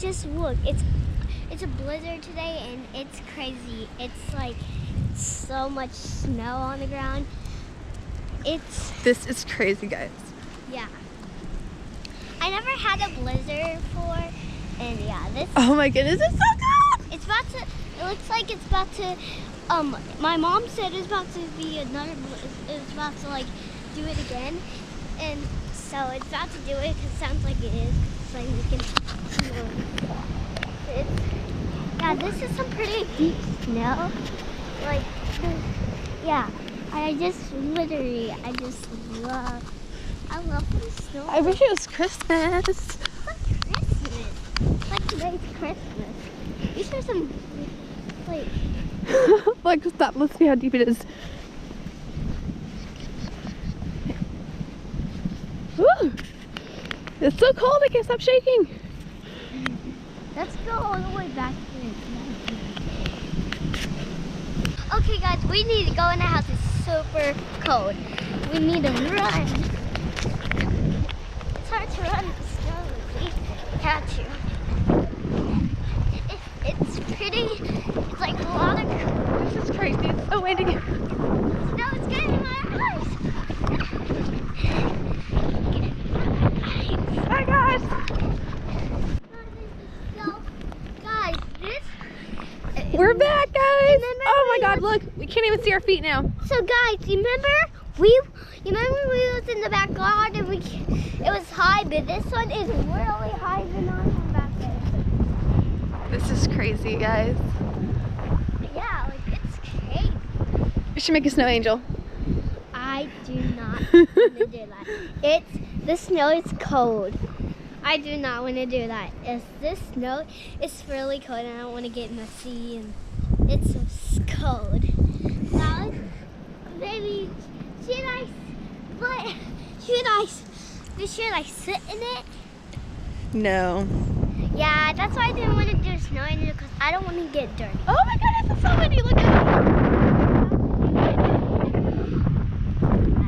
just look. It's a blizzard today, and it's crazy. It's like so much snow on the ground. This is crazy, guys. Yeah. I never had a blizzard before, and yeah, this. Oh my goodness, it's so cold. It's about to. It looks like it's about to. My mom said it's about to be another. It's about to like do it again, and so it's about to do it because it sounds like it is. It's like we can. Yeah, this is some pretty deep snow. Like, yeah. I just love. I love the snow. I wish it was Christmas. It's like Christmas. Like today's Christmas. These are some, like. Like, stop. Let's see how deep it is. Woo! It's so cold. I can't stop shaking. Let's go all the way back there. Okay, guys, we need to go in the house. It's super cold. We need to run. It's hard to run in the snow. We have to. It's pretty. It's like a lot of. This is crazy. It's so windy. Snow is getting in my eyes. Hi, guys. Guys, this. We're back, guys. Oh my God, look. We can't even see our feet now. So guys, you remember when we was in the backyard and it was high, but this one is really high than our one back there. This is crazy, guys. Yeah, like it's crazy. We should make a snow angel. I do not want to do that. The snow is cold. I do not want to do that. This snow is really cold and I don't want to get messy and it's so cold. Now, maybe should I sit in it? No. Yeah, that's why I didn't want to do snow angel because I don't want to get dirty. Oh my goodness, it's so windy. Look at it.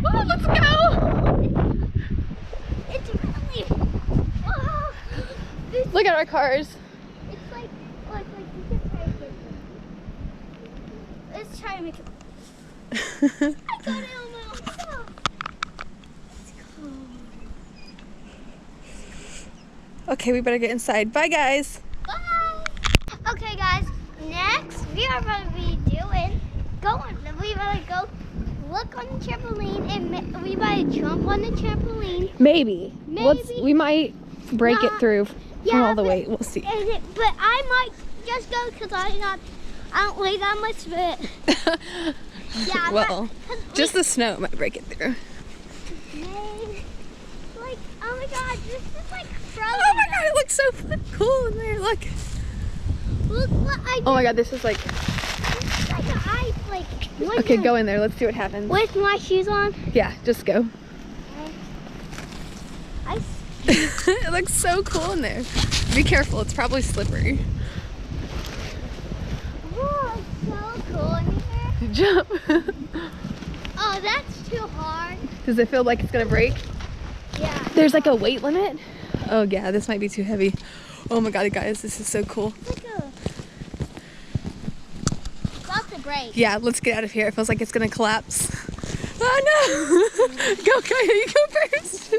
Oh, let's go. It's really. Oh, Look at our cars. it's like you can try to get it. Let's try to make it. I got it on my own self. It's cold. Okay, we better get inside. Bye, guys. Bye. Okay, guys. Next, we are going to be we better go look on the trampoline and we better jump on the trampoline. Maybe. Maybe. We might break it through from all the but- weight. We'll see. But I might just go because I don't weigh that much, but yeah. Well, just the snow might break it through. Like, oh my God, this is like frozen. Oh my God, it looks so cool in there. Look. Look what I did. Oh my God, this is like. It's like an ice, like. Okay, go in there. Let's see what happens. With my shoes on. Yeah, just go. Ice. It looks so cool in there. Be careful, it's probably slippery. Whoa, it's so cool in here. Jump. Oh, that's too hard. Does it feel like it's gonna break? Yeah. There's like a weight limit. Oh yeah, this might be too heavy. Oh my God, guys, this is so cool. It's about to break. Yeah, let's get out of here. It feels like it's gonna collapse. Oh no! Go, you go first.